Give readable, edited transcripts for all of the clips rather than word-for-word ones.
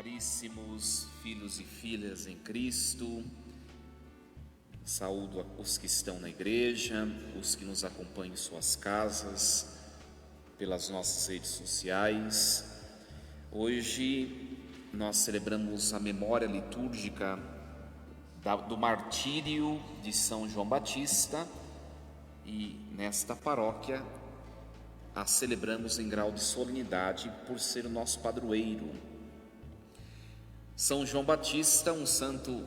Caríssimos filhos e filhas em Cristo, saúdo os que estão na igreja, os que nos acompanham em suas casas, pelas nossas redes sociais. Hoje nós celebramos a memória litúrgica do martírio de São João Batista e nesta paróquia a celebramos em grau de solenidade por ser o nosso padroeiro. São João Batista, um santo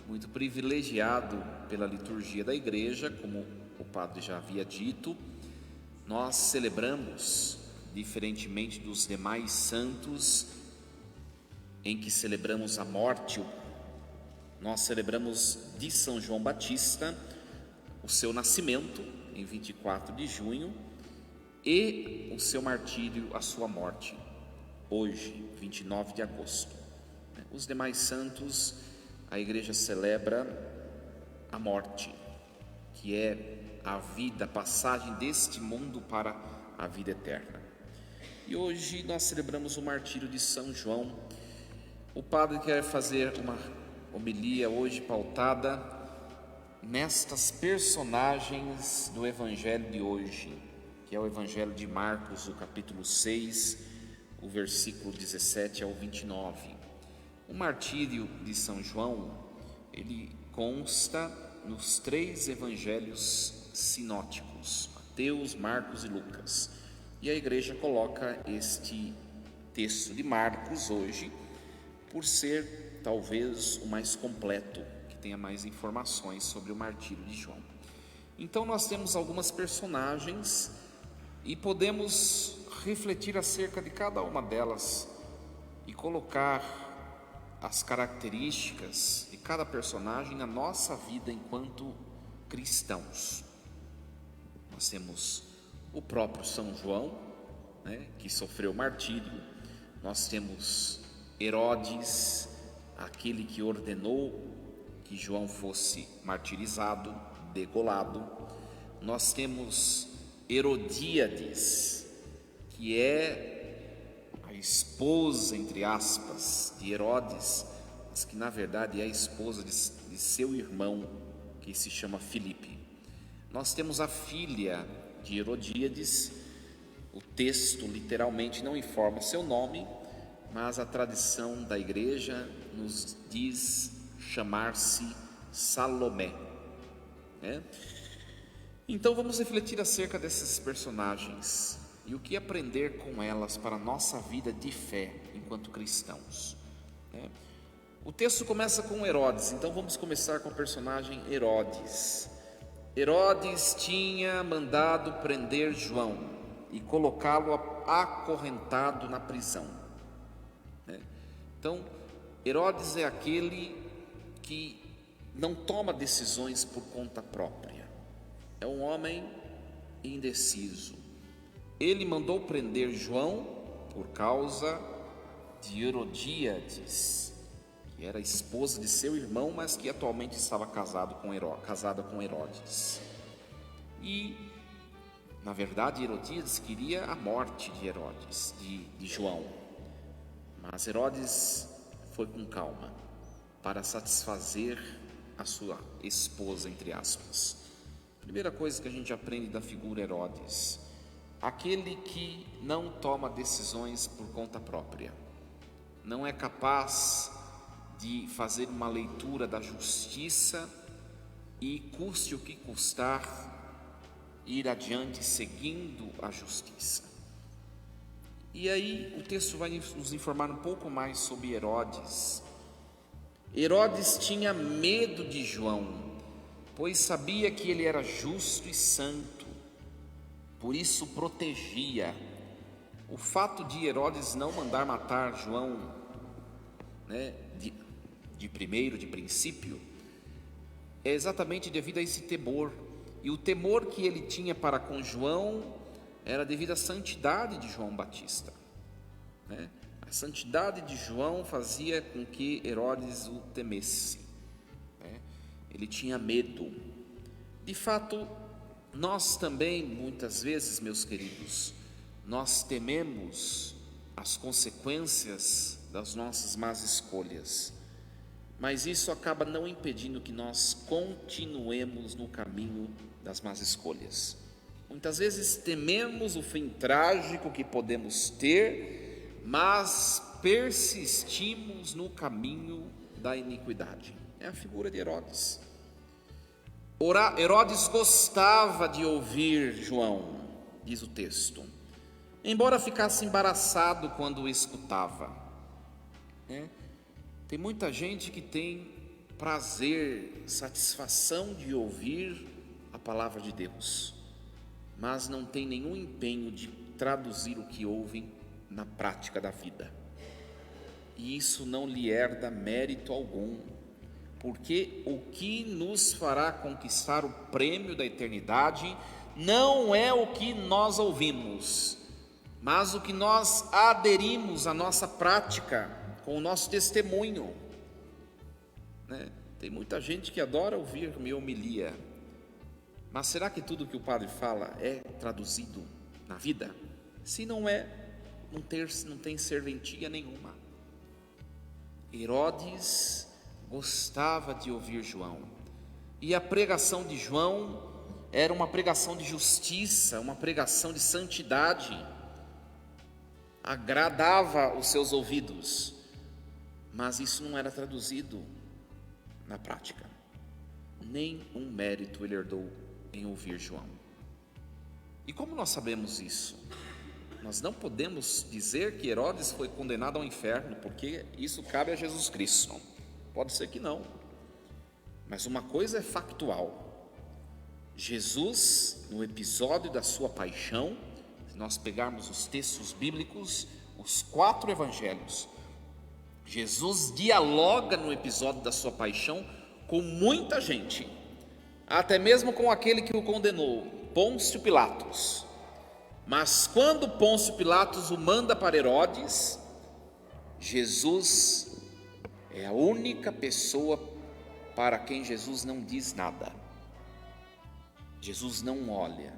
muito privilegiado pela liturgia da igreja, como o padre já havia dito. Nós celebramos, diferentemente dos demais santos, em que celebramos a morte, nós celebramos de São João Batista o seu nascimento, em 24 de junho, e o seu martírio, a sua morte, hoje, 29 de agosto. Os demais santos, a igreja celebra a morte, que é a vida, a passagem deste mundo para a vida eterna. E hoje nós celebramos o martírio de São João. O padre quer fazer uma homilia hoje pautada nestas personagens do evangelho de hoje, que é o evangelho de Marcos, o capítulo 6, o versículo 17 ao 29. O martírio de São João, ele consta nos 3 evangelhos sinóticos, Mateus, Marcos e Lucas. E a igreja coloca este texto de Marcos hoje, por ser talvez o mais completo, que tenha mais informações sobre o martírio de João. Então nós temos algumas personagens e podemos refletir acerca de cada uma delas e colocar as características de cada personagem na nossa vida enquanto cristãos. Nós temos o próprio São João, que sofreu martírio. Nós temos Herodes, aquele que ordenou que João fosse martirizado, degolado. Nós temos Herodíades, que é a esposa, entre aspas, de Herodes, mas que na verdade é a esposa de seu irmão, que se chama Filipe. Nós temos a filha de Herodíades. O texto literalmente não informa seu nome, mas a tradição da igreja nos diz chamar-se Salomé, Então vamos refletir acerca desses personagens e o que aprender com elas para a nossa vida de fé enquanto cristãos. O texto começa com Herodes, então vamos começar com o personagem Herodes. Herodes tinha mandado prender João e colocá-lo acorrentado na prisão. Então, Herodes é aquele que não toma decisões por conta própria, é um homem indeciso. Ele mandou prender João por causa de Herodíades, que era esposa de seu irmão, mas que atualmente estava casada com Herodes. E, na verdade, Herodíades queria a morte de Herodes, de João. Mas Herodes foi com calma para satisfazer a sua esposa, entre aspas. Primeira coisa que a gente aprende da figura Herodes: aquele que não toma decisões por conta própria, não é capaz de fazer uma leitura da justiça e, custe o que custar, ir adiante seguindo a justiça. E aí o texto vai nos informar um pouco mais sobre Herodes. Herodes tinha medo de João, pois sabia que ele era justo e santo, por isso protegia. O fato de Herodes não mandar matar João, de princípio, é exatamente devido a esse temor. E o temor que ele tinha para com João era devido à santidade de João Batista. A santidade de João fazia com que Herodes o temesse. Ele tinha medo. De fato, nós também, muitas vezes, meus queridos, nós tememos as consequências das nossas más escolhas, mas isso acaba não impedindo que nós continuemos no caminho das más escolhas. Muitas vezes tememos o fim trágico que podemos ter, mas persistimos no caminho da iniquidade. É a figura de Herodes. Herodes gostava de ouvir João, diz o texto, embora ficasse embaraçado quando o escutava. Tem muita gente que tem prazer, satisfação de ouvir a palavra de Deus, mas não tem nenhum empenho de traduzir o que ouvem na prática da vida. E isso não lhe herda mérito algum, porque o que nos fará conquistar o prêmio da eternidade não é o que nós ouvimos, mas o que nós aderimos à nossa prática com o nosso testemunho. Tem muita gente que adora ouvir minha homilia, mas será que tudo que o padre fala é traduzido na vida? Se não é, não tem serventia nenhuma. Herodes gostava de ouvir João, e a pregação de João era uma pregação de justiça, uma pregação de santidade, agradava os seus ouvidos, mas isso não era traduzido na prática. Nem um mérito ele herdou em ouvir João. E como nós sabemos isso? Nós não podemos dizer que Herodes foi condenado ao inferno, porque isso cabe a Jesus Cristo. Pode ser que não, mas uma coisa é factual: Jesus, no episódio da sua paixão, se nós pegarmos os textos bíblicos, os 4 evangelhos, Jesus dialoga no episódio da sua paixão com muita gente, até mesmo com aquele que o condenou, Pôncio Pilatos. Mas quando Pôncio Pilatos o manda para Herodes, Jesus é a única pessoa para quem Jesus não diz nada. Jesus não olha,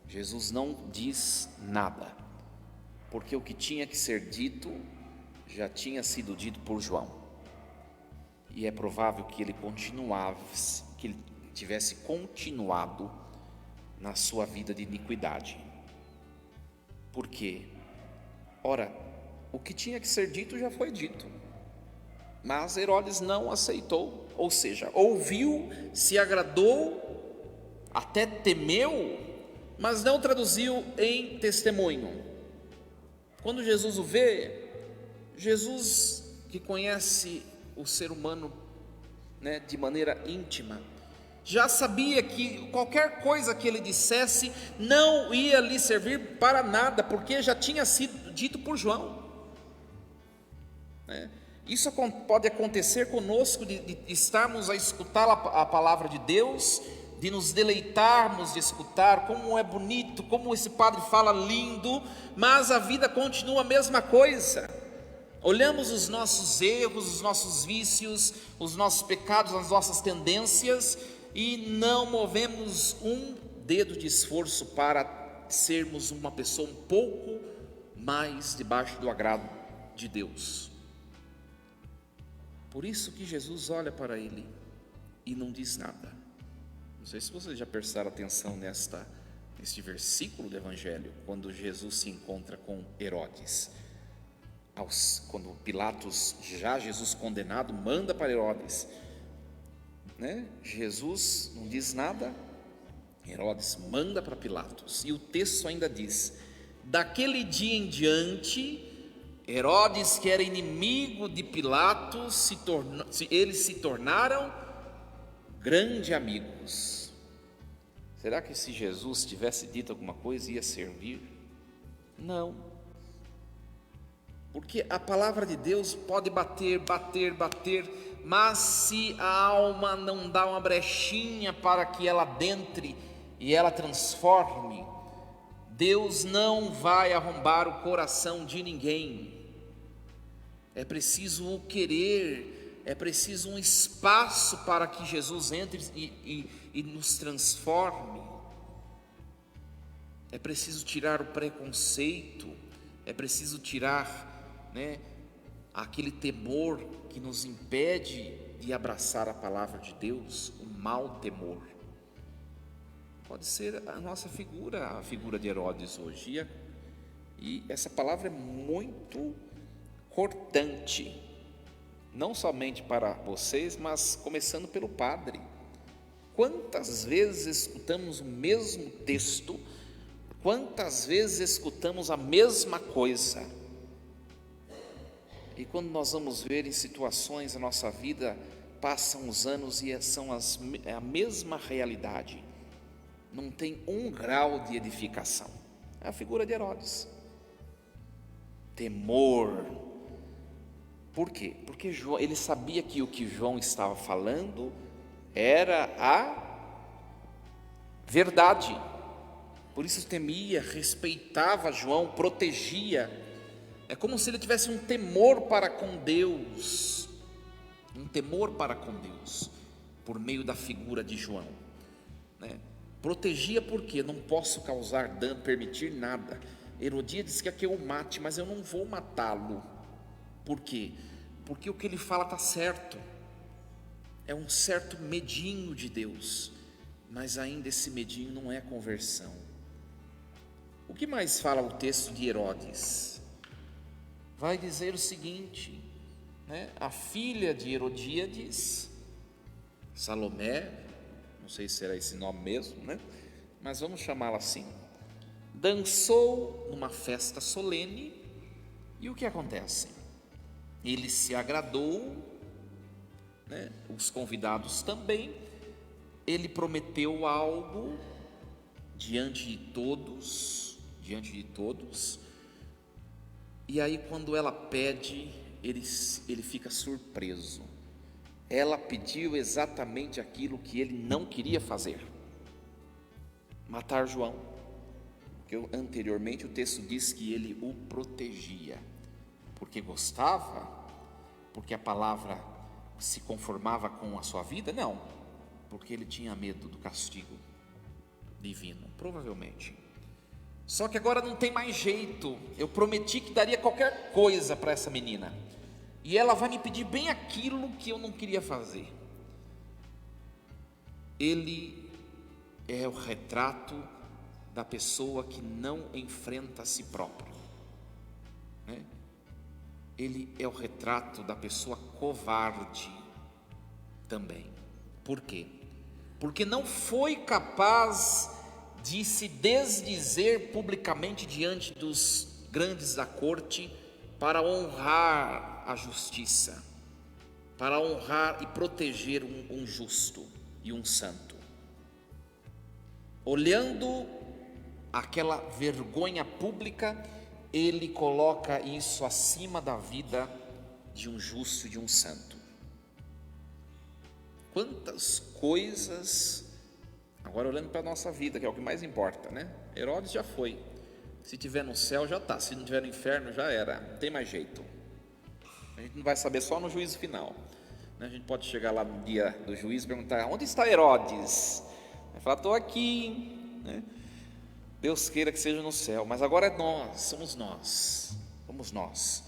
Jesus não diz nada, porque o que tinha que ser dito já tinha sido dito por João. E é provável que ele tivesse continuado na sua vida de iniquidade. Por quê? Ora, o que tinha que ser dito já foi dito, mas Herodes não aceitou, ou seja, ouviu, se agradou, até temeu, mas não traduziu em testemunho. Quando Jesus o vê, Jesus, que conhece o ser humano, de maneira íntima, já sabia que qualquer coisa que ele dissesse não ia lhe servir para nada, porque já tinha sido dito por João. Isso pode acontecer conosco, de estarmos a escutar a palavra de Deus, de nos deleitarmos de escutar, como é bonito, como esse padre fala lindo, mas a vida continua a mesma coisa. Olhamos os nossos erros, os nossos vícios, os nossos pecados, as nossas tendências, e não movemos um dedo de esforço para sermos uma pessoa um pouco mais debaixo do agrado de Deus. Por isso que Jesus olha para ele e não diz nada. Não sei se vocês já prestaram atenção neste versículo do Evangelho, quando Jesus se encontra com Herodes. Quando Pilatos, já Jesus condenado, manda para Herodes, Jesus não diz nada, Herodes manda para Pilatos, e o texto ainda diz: daquele dia em diante, Herodes, que era inimigo de Pilatos, eles se tornaram grandes amigos. Será que se Jesus tivesse dito alguma coisa ia servir? Não, porque a palavra de Deus pode bater, mas se a alma não dá uma brechinha para que ela adentre e ela transforme, Deus não vai arrombar o coração de ninguém. É preciso o querer, é preciso um espaço para que Jesus entre e nos transforme. É preciso tirar o preconceito, é preciso tirar aquele temor que nos impede de abraçar a palavra de Deus, o mau temor. Pode ser a nossa figura, a figura de Herodes hoje. E essa palavra é muito cortante, não somente para vocês, mas começando pelo padre. Quantas vezes escutamos o mesmo texto, quantas vezes escutamos a mesma coisa, e quando nós vamos ver em situações da nossa vida, passam os anos e é a mesma realidade, não tem um grau de edificação. É a figura de Herodes. Temor. Por quê? Porque ele sabia que o que João estava falando era a verdade. Por isso temia, respeitava João, protegia. É como se ele tivesse um temor para com Deus, um temor para com Deus, por meio da figura de João, né? Protegia porque não posso causar dano, permitir nada. Herodíades quer que eu o mate, mas eu não vou matá-lo. Por quê? Porque o que ele fala está certo. É um certo medinho de Deus, mas ainda esse medinho não é conversão. O que mais fala o texto de Herodes? Vai dizer o seguinte, né? A filha de Herodíades, Salomé, não sei se era esse nome mesmo, né? Mas vamos chamá-la assim, dançou numa festa solene, e o que acontece? Ele se agradou, né? Os convidados também. Ele prometeu algo diante de todos, e aí quando ela pede, ele fica surpreso. Ela pediu exatamente aquilo que ele não queria fazer: matar João. Porque anteriormente o texto diz que ele o protegia, porque gostava, porque a palavra se conformava com a sua vida? Não, porque ele tinha medo do castigo divino, provavelmente. Só que agora não tem mais jeito. Eu prometi que daria qualquer coisa para essa menina, e ela vai me pedir bem aquilo que eu não queria fazer. Ele é o retrato da pessoa que não enfrenta a si próprio, né? Ele é o retrato da pessoa covarde também. Por quê? Porque não foi capaz de se desdizer publicamente diante dos grandes da corte para honrar a justiça, para honrar e proteger um justo e um santo. Olhando aquela vergonha pública, ele coloca isso acima da vida de um justo e de um santo. Quantas coisas, agora olhando para a nossa vida, que é o que mais importa, né? Herodes já foi, se tiver no céu já está, se não tiver no inferno já era, não tem mais jeito. A gente não vai saber só no juízo final, né? A gente pode chegar lá no dia do juízo e perguntar: onde está Herodes? Vai falar: estou aqui, né? Deus queira que seja no céu, mas agora é nós, somos nós.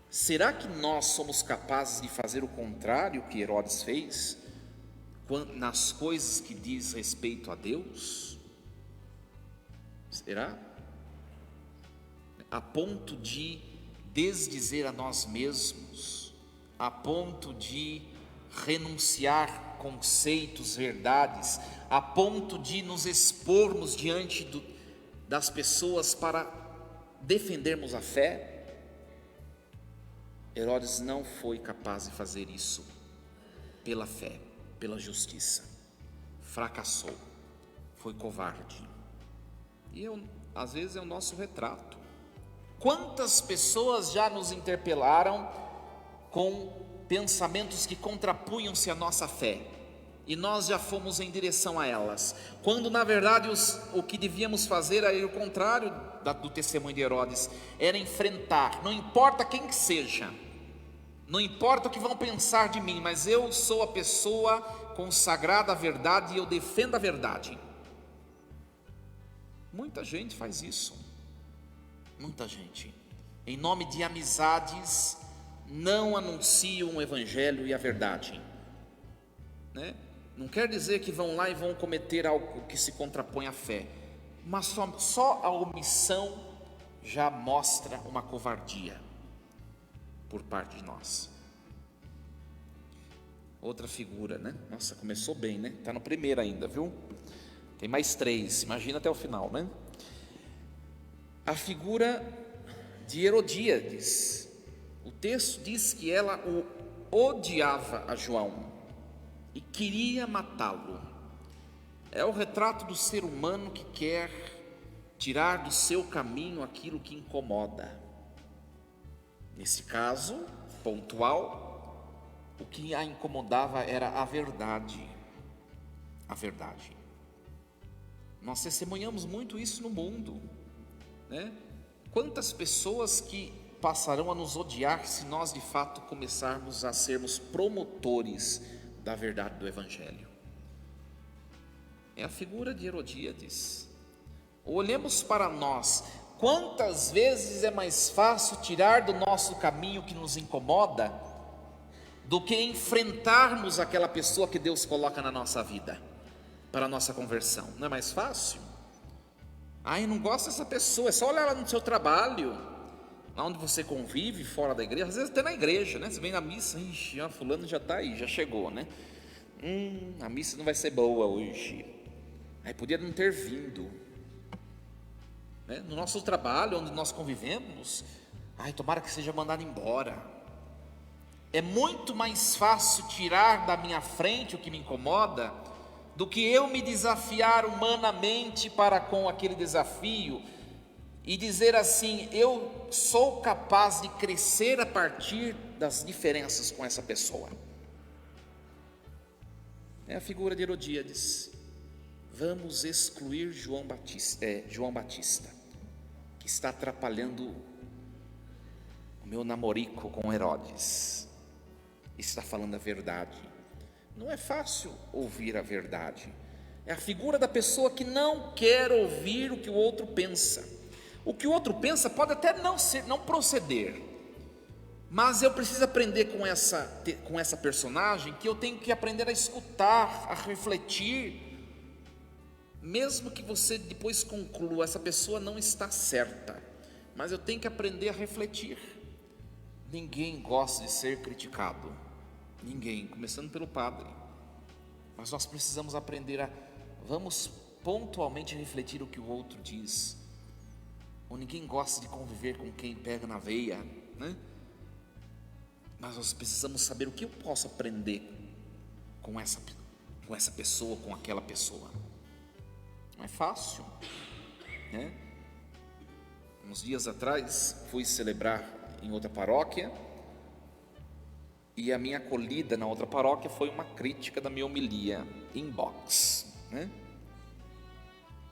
Será que nós somos capazes de fazer o contrário que Herodes fez nas coisas que diz respeito a Deus? Será? A ponto de desdizer a nós mesmos, a ponto de renunciar conceitos, verdades, a ponto de nos expormos diante das pessoas para defendermos a fé? Herodes não foi capaz de fazer isso pela fé, pela justiça. Fracassou, foi covarde. E às vezes é o nosso retrato. Quantas pessoas já nos interpelaram com pensamentos que contrapunham-se à nossa fé, e nós já fomos em direção a elas, quando na verdade o que devíamos fazer era o contrário do testemunho de Herodes, era enfrentar, não importa quem que seja, não importa o que vão pensar de mim, mas eu sou a pessoa consagrada à verdade e eu defendo a verdade. Muita gente faz isso, muita gente, em nome de amizades, não anunciam o evangelho e a verdade, né? Não quer dizer que vão lá e vão cometer algo que se contrapõe à fé, mas só a omissão já mostra uma covardia por parte de nós. Outra figura, né? Nossa, começou bem, né? Está no primeiro ainda, viu? Tem mais 3, imagina até o final, né? A figura de Herodíades. O texto diz que ela o odiava a João e queria matá-lo. É o retrato do ser humano que quer tirar do seu caminho aquilo que incomoda. Nesse caso pontual, o que a incomodava era a verdade. A verdade. Nós testemunhamos muito isso no mundo, né? Quantas pessoas que passarão a nos odiar se nós de fato começarmos a sermos promotores da verdade do Evangelho. É a figura de Herodíades. Olhemos para nós. Quantas vezes é mais fácil tirar do nosso caminho o que nos incomoda do que enfrentarmos aquela pessoa que Deus coloca na nossa vida para a nossa conversão? Não é mais fácil? Eu não gosto dessa pessoa. É só olhar lá no seu trabalho, lá onde você convive, fora da igreja, às vezes até na igreja, né? Você vem na missa, fulano já está aí, já chegou, né? A missa não vai ser boa hoje. Aí podia não ter vindo, né? No nosso trabalho, onde nós convivemos, tomara que seja mandado embora. É muito mais fácil tirar da minha frente o que me incomoda do que eu me desafiar humanamente para com aquele desafio e dizer assim: eu sou capaz de crescer a partir das diferenças com essa pessoa. É a figura de Herodíades. Vamos excluir João Batista, que está atrapalhando o meu namorico com Herodes. Está falando a verdade. Não é fácil ouvir a verdade. É a figura da pessoa que não quer ouvir o que o outro pensa. O que o outro pensa pode até não proceder, mas eu preciso aprender com essa personagem que eu tenho que aprender a escutar, a refletir, mesmo que você depois conclua, essa pessoa não está certa, mas eu tenho que aprender a refletir. Ninguém gosta de ser criticado, ninguém, começando pelo padre, mas nós precisamos aprender vamos pontualmente refletir o que o outro diz. Ou ninguém gosta de conviver com quem pega na veia, né? Mas nós precisamos saber o que eu posso aprender com essa pessoa, com aquela pessoa. Não é fácil, né? Uns dias atrás fui celebrar em outra paróquia e a minha acolhida na outra paróquia foi uma crítica da minha homilia, inbox, né?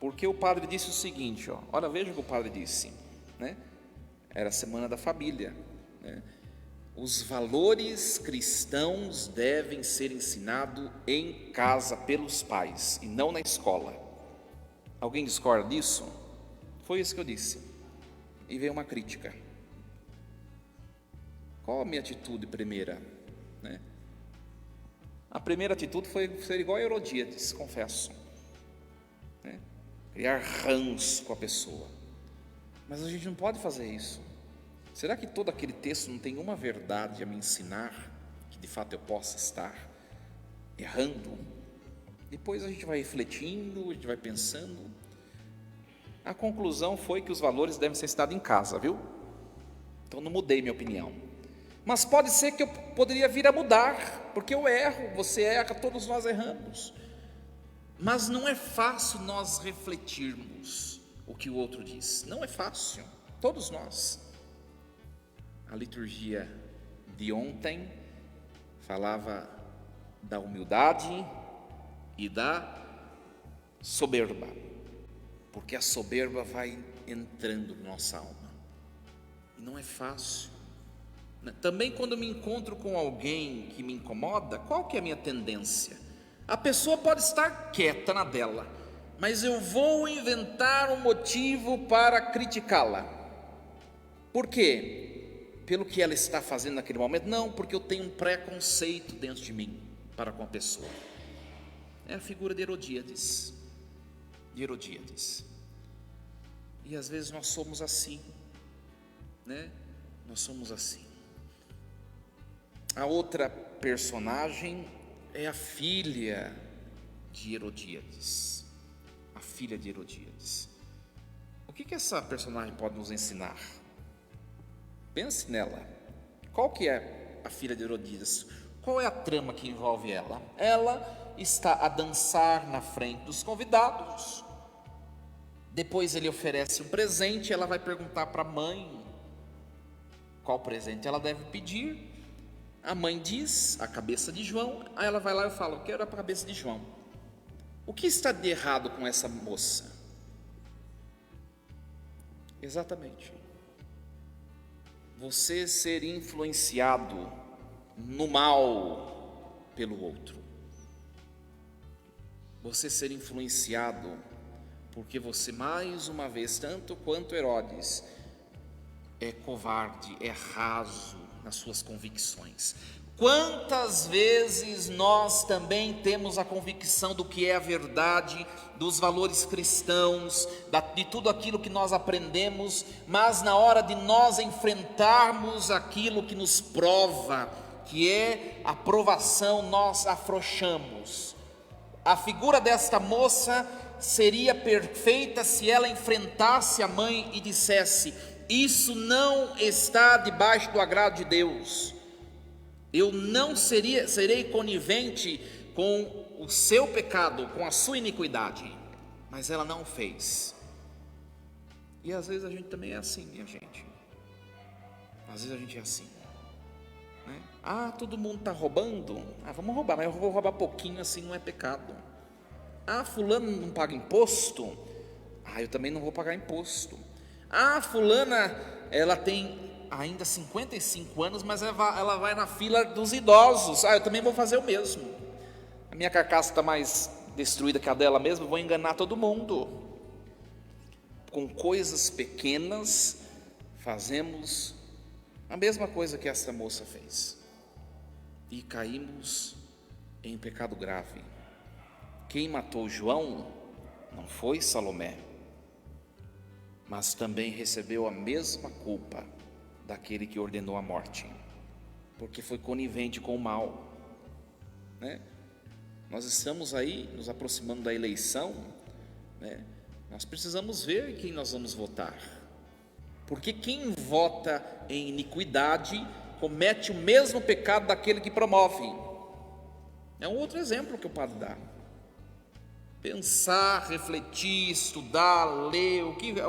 Porque o padre disse o seguinte, olha, veja o que o padre disse, né? Era a semana da família, né? Os valores cristãos devem ser ensinados em casa pelos pais e não na escola. Alguém discorda disso? Foi isso que eu disse. E veio uma crítica. Qual a minha atitude primeira, né? A primeira atitude foi ser igual a Herodíades, confesso, né? Criar ranço com a pessoa. Mas a gente não pode fazer isso. Será que todo aquele texto não tem uma verdade a me ensinar, que de fato eu possa estar errando? Depois a gente vai refletindo, a gente vai pensando. A conclusão foi que os valores devem ser ensinados em casa, viu? Então não mudei minha opinião. Mas pode ser que eu poderia vir a mudar, porque eu erro, você erra, todos nós erramos. Mas não é fácil nós refletirmos o que o outro diz. Não é fácil, todos nós. A liturgia de ontem falava da humildade e da soberba, porque a soberba vai entrando na nossa alma, e não é fácil. Também quando eu me encontro com alguém que me incomoda, qual que é a minha tendência? A pessoa pode estar quieta na dela, mas eu vou inventar um motivo para criticá-la. Por quê? pelo que ela está fazendo naquele momento, não, porque eu tenho um preconceito dentro de mim para com a pessoa. É a figura de Herodíades. E às vezes nós somos assim, né? Nós somos assim. A outra personagem é a filha de Herodíades. A filha de Herodíades. O que essa personagem pode nos ensinar? Pense nela. Qual que é a filha de Herodíades? Qual é a trama que envolve ela? Ela está a dançar na frente dos convidados. Depois ele oferece um presente. Ela vai perguntar para a mãe qual presente ela deve pedir. A mãe diz a cabeça de João. Aí ela vai lá e fala: eu quero a cabeça de João. O que está de errado com essa moça? Exatamente, você ser influenciado no mal pelo outro. Você ser influenciado porque você, mais uma vez, tanto quanto Herodes, é covarde, é raso nas suas convicções. Quantas vezes nós também temos a convicção do que é a verdade, dos valores cristãos, de tudo aquilo que nós aprendemos, mas na hora de nós enfrentarmos aquilo que nos prova, que é a provação, nós afrouxamos. A figura desta moça seria perfeita se ela enfrentasse a mãe e dissesse: isso não está debaixo do agrado de Deus. Eu não serei conivente com o seu pecado, com a sua iniquidade. Mas ela não fez. E às vezes a gente também é assim, minha gente. Às vezes a gente é assim, né? Ah, todo mundo está roubando. Ah, vamos roubar, mas eu vou roubar pouquinho, assim não é pecado. Ah, fulano não paga imposto. Ah, eu também não vou pagar imposto. Ah, fulana, ela tem ainda 55 anos, mas ela vai na fila dos idosos. Ah, eu também vou fazer o mesmo. A minha carcaça está mais destruída que a dela mesma, vou enganar todo mundo. Com coisas pequenas, fazemos a mesma coisa que essa moça fez. E caímos em pecado grave. Quem matou João não foi Salomé, mas também recebeu a mesma culpa daquele que ordenou a morte, porque foi conivente com o mal, né? Nós estamos aí nos aproximando da eleição, né? Nós precisamos ver quem nós vamos votar, porque quem vota em iniquidade comete o mesmo pecado daquele que promove. É um outro exemplo que o padre dá. Pensar, refletir, estudar, ler,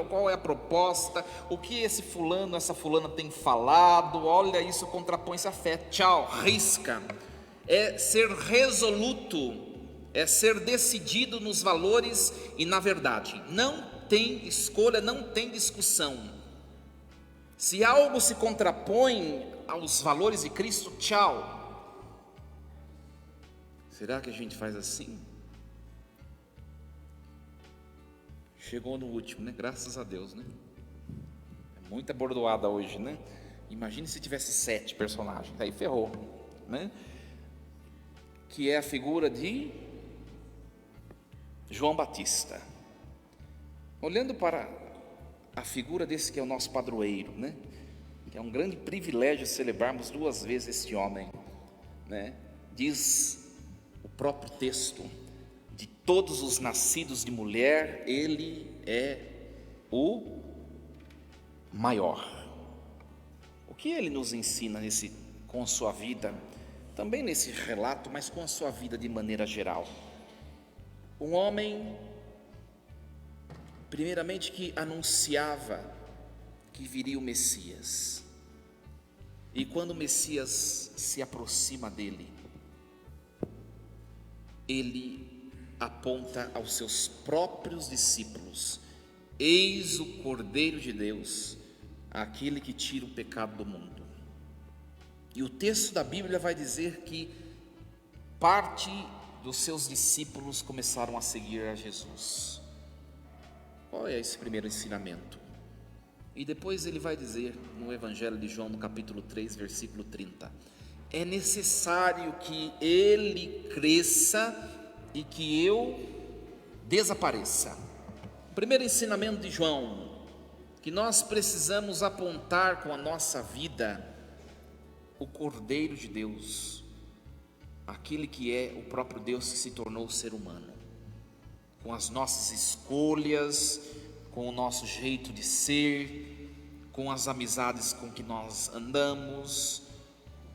qual é a proposta, o que esse fulano, essa fulana tem falado, olha, isso contrapõe-se à fé, tchau, risca. É ser resoluto, é ser decidido nos valores e na verdade. Não tem escolha, não tem discussão. Se algo se contrapõe aos valores de Cristo, tchau. Será que a gente faz assim? Chegou no último, né? Graças a Deus, né? É muita bordoada hoje, né? Imagine se tivesse 7 personagens, aí ferrou, né? Que é a figura de João Batista. Olhando para a figura desse que é o nosso padroeiro, né? Que é um grande privilégio celebrarmos 2 vezes este homem, né? Diz o próprio texto: de todos os nascidos de mulher, ele é o maior. O que ele nos ensina com a sua vida, também nesse relato, mas com a sua vida de maneira geral? Um homem, primeiramente, que anunciava que viria o Messias, e quando o Messias se aproxima dele, ele aponta aos seus próprios discípulos: eis o Cordeiro de Deus, aquele que tira o pecado do mundo. E o texto da Bíblia vai dizer que parte dos seus discípulos começaram a seguir a Jesus. Qual é esse primeiro ensinamento? E depois ele vai dizer no Evangelho de João, no capítulo 3, versículo 30: é necessário que ele cresça e que eu desapareça. O primeiro ensinamento de João, que nós precisamos apontar com a nossa vida o Cordeiro de Deus, aquele que é o próprio Deus que se tornou ser humano, com as nossas escolhas, com o nosso jeito de ser, com as amizades com que nós andamos,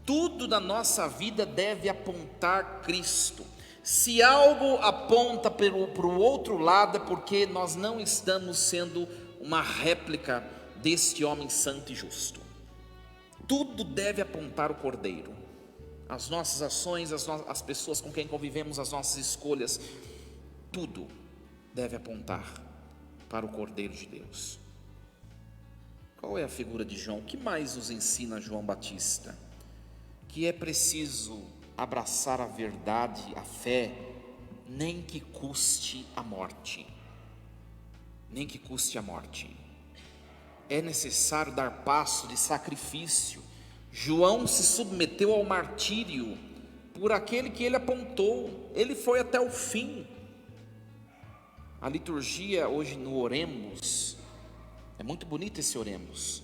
tudo da nossa vida deve apontar Cristo. Se algo aponta para o outro lado, é porque nós não estamos sendo uma réplica deste homem santo e justo. Tudo deve apontar o Cordeiro. As nossas ações, as pessoas com quem convivemos, as nossas escolhas, tudo deve apontar para o Cordeiro de Deus. Qual é a figura de João? O que mais nos ensina João Batista? Que é preciso abraçar a verdade, a fé, nem que custe a morte. Nem que custe a morte. É necessário dar passo de sacrifício. João se submeteu ao martírio por aquele que ele apontou. Ele foi até o fim. A liturgia hoje no Oremos, é muito bonito esse Oremos,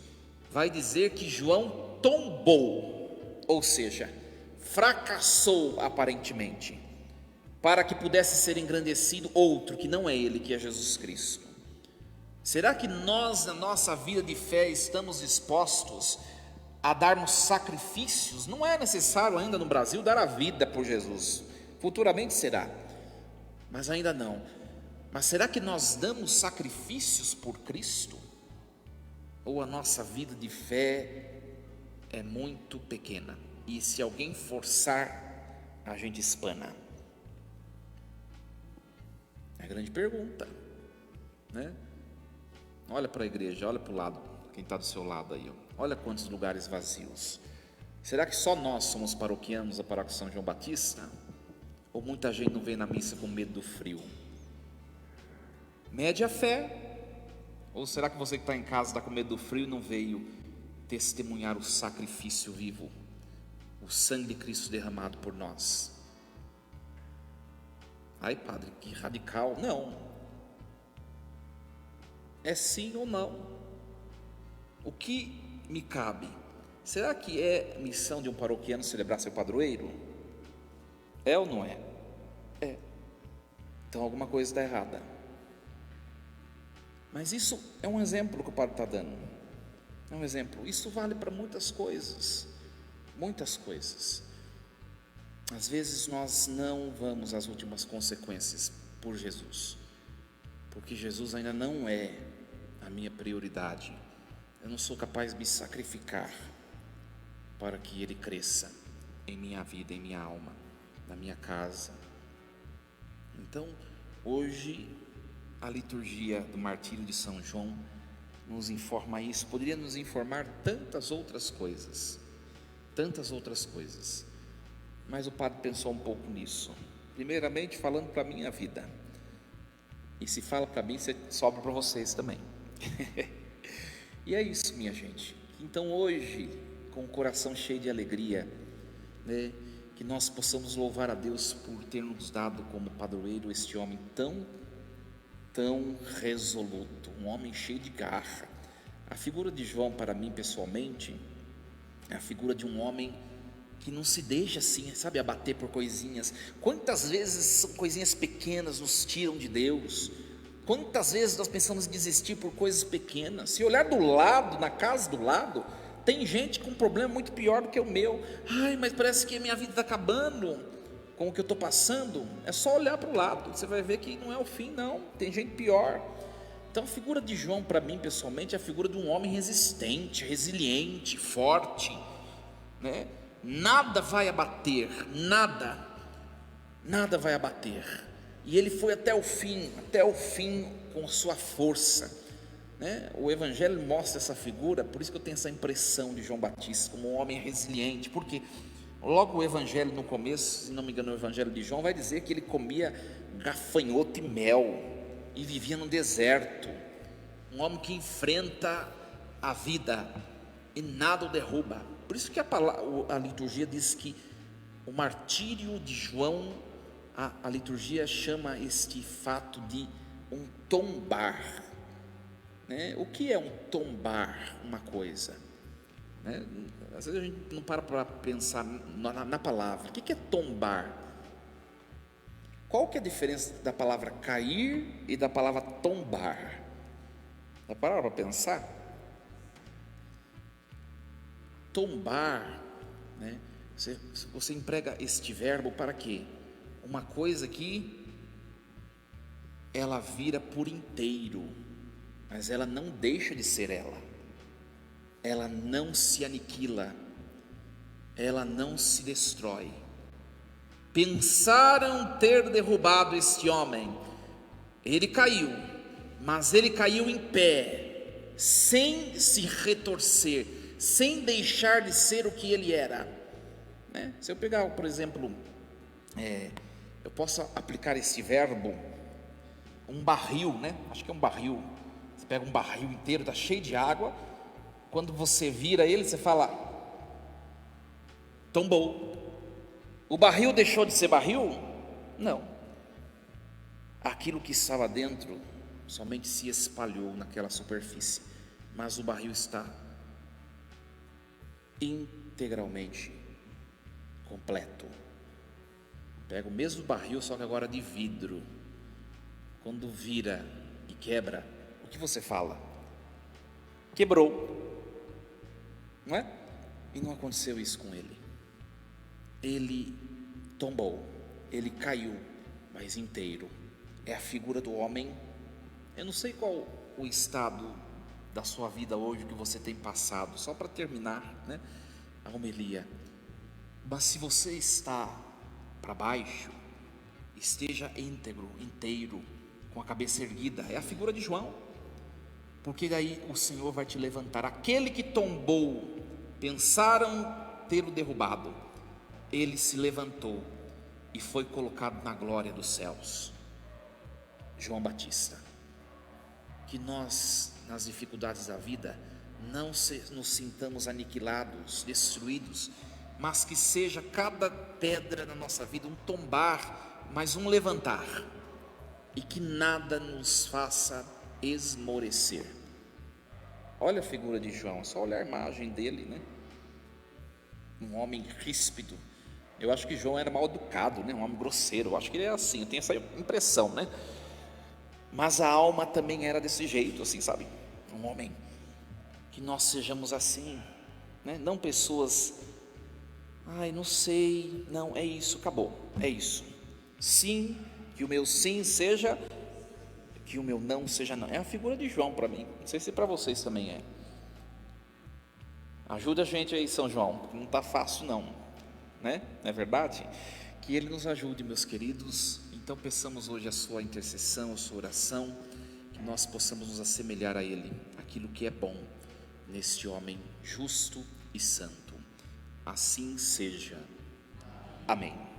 vai dizer que João tombou, ou seja, fracassou aparentemente, para que pudesse ser engrandecido outro, que não é ele, que é Jesus Cristo. Será que nós, na nossa vida de fé, estamos dispostos a darmos sacrifícios? Não é necessário ainda no Brasil dar a vida por Jesus, futuramente será, mas ainda não. Mas será que nós damos sacrifícios por Cristo? Ou a nossa vida de fé é muito pequena, e se alguém forçar, a gente espana? É a grande pergunta, né? Olha para a igreja, olha para o lado, quem está do seu lado aí, olha quantos lugares vazios. Será que só nós somos paroquianos da paróquia São João Batista? Ou muita gente não vem na missa com medo do frio? Mede a fé. Ou será que você que está em casa está com medo do frio e não veio testemunhar o sacrifício vivo, o sangue de Cristo derramado por nós? Ai, padre, que radical. Não, é sim ou não. O que me cabe? Será que é missão de um paroquiano celebrar seu padroeiro? É ou não é? É. Então alguma coisa está errada. Mas isso é um exemplo que o padre está dando. É um exemplo. Isso vale para muitas coisas. Muitas coisas. Às vezes nós não vamos às últimas consequências por Jesus, porque Jesus ainda não é a minha prioridade. Eu não sou capaz de me sacrificar para que Ele cresça em minha vida, em minha alma, na minha casa. Então, hoje, a liturgia do martírio de São João nos informa isso. Poderia nos informar tantas outras coisas, mas o padre pensou um pouco nisso. Primeiramente falando para a minha vida, e se fala para mim, sobra para vocês também. E é isso, minha gente. Então hoje, com o coração cheio de alegria, né, que nós possamos louvar a Deus por ter nos dado como padroeiro este homem tão resoluto, um homem cheio de garra. A figura de João, para mim pessoalmente, é a figura de um homem que não se deixa assim, sabe, abater por coisinhas. Quantas vezes são coisinhas pequenas nos tiram de Deus? Quantas vezes nós pensamos em desistir por coisas pequenas? Se olhar do lado, na casa do lado, tem gente com um problema muito pior do que o meu. Ai, mas parece que a minha vida está acabando com o que eu estou passando. É só olhar para o lado, você vai ver que não é o fim, não. Tem gente pior. Então a figura de João, para mim pessoalmente, é a figura de um homem resistente, resiliente, forte, né? Nada vai abater, nada vai abater. E ele foi até o fim com sua força, né? O Evangelho mostra essa figura, por isso que eu tenho essa impressão de João Batista como um homem resiliente, porque logo o Evangelho no começo, se não me engano, o Evangelho de João vai dizer que ele comia gafanhoto e mel e vivia no deserto. Um homem que enfrenta a vida e nada o derruba. Por isso que a liturgia diz que o martírio de João, a liturgia chama este fato de um tombar, né? O que é um tombar uma coisa, né? Às vezes a gente não para pensar na palavra. O que é tombar? Qual que é a diferença da palavra cair e da palavra tombar? Já pararam para pensar? Tombar, né? Você emprega este verbo para quê? Uma coisa que ela vira por inteiro, mas ela não deixa de ser ela não se aniquila, ela não se destrói. Pensaram ter derrubado este homem, ele caiu, mas ele caiu em pé, sem se retorcer, sem deixar de ser o que ele era, né? Se eu pegar, por exemplo, eu posso aplicar esse verbo, um barril, né? Acho que é um barril. Você pega um barril inteiro, está cheio de água, quando você vira ele, você fala, tombou. O barril deixou de ser barril? Não. Aquilo que estava dentro somente se espalhou naquela superfície, mas o barril está integralmente completo. Pega o mesmo barril, só que agora de vidro. Quando vira e quebra, o que você fala? Quebrou, não é? E não aconteceu isso com ele. Ele tombou, ele caiu, mas inteiro. É a figura do homem. Eu não sei qual o estado da sua vida hoje que você tem passado, só para terminar, né, a homilia. Mas se você está para baixo, esteja íntegro, inteiro, com a cabeça erguida. É a figura de João, porque daí o Senhor vai te levantar. Aquele que tombou, pensaram tê-lo derrubado, ele se levantou e foi colocado na glória dos céus. João Batista. Que nós, nas dificuldades da vida, não nos sintamos aniquilados, destruídos, mas que seja cada pedra na nossa vida um tombar, mas um levantar, e que nada nos faça esmorecer. Olha a figura de João, é só olhar a imagem dele, né? Um homem ríspido. Eu acho que João era mal educado, né? Um homem grosseiro. Eu acho que ele era assim, eu tenho essa impressão, né? Mas a alma também era desse jeito, assim, sabe? Um homem. Que nós sejamos assim, né? Não pessoas, ai, não sei, não, é isso, acabou, é isso. Sim, que o meu sim seja, que o meu não seja não. É a figura de João para mim. Não sei se para vocês também é. Ajuda a gente aí, São João, não está fácil não, né? Não é verdade? Que ele nos ajude, meus queridos. Então peçamos hoje a sua intercessão, a sua oração, que nós possamos nos assemelhar a ele, aquilo que é bom neste homem justo e santo. Assim seja. Amém.